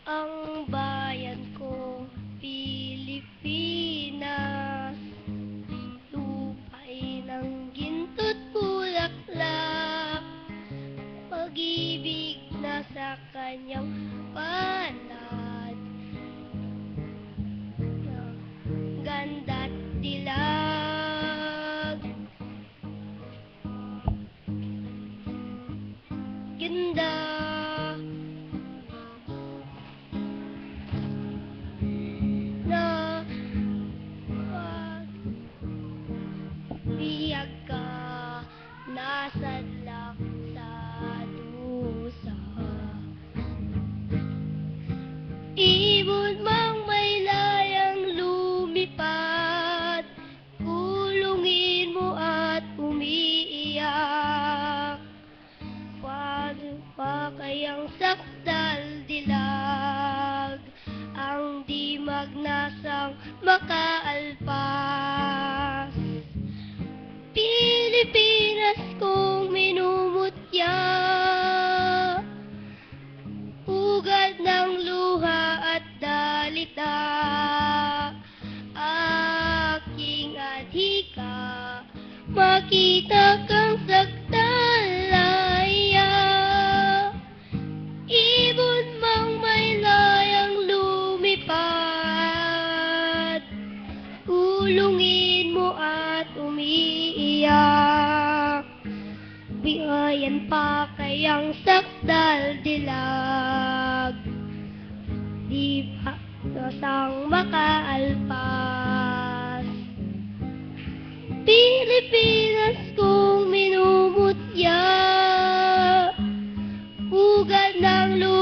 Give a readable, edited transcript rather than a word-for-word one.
Ang bayan ko, Pilipinas, lupain ng ginto't bulaklak, pag-ibig na sa kanyang palad, ganda't dilag. Ganda na biyag ka, nasadlak sa dusa. Ibon mang may layang lumipad, kulungin mo at umiiyak. Paano pa kayang sakdal dilag ang di magnasang makaalpas? Pilipinas kong minumutya, ugat ng luha at dalita, aking adhika, makita kang sakdalaya. Ibon mang may layang lumipad, kulungin mo at umiiyak. Bigayan pa kayang sakdal dilag, di ba nasang makaalpas? Pilipinas kong minumutya, ugat ng lupa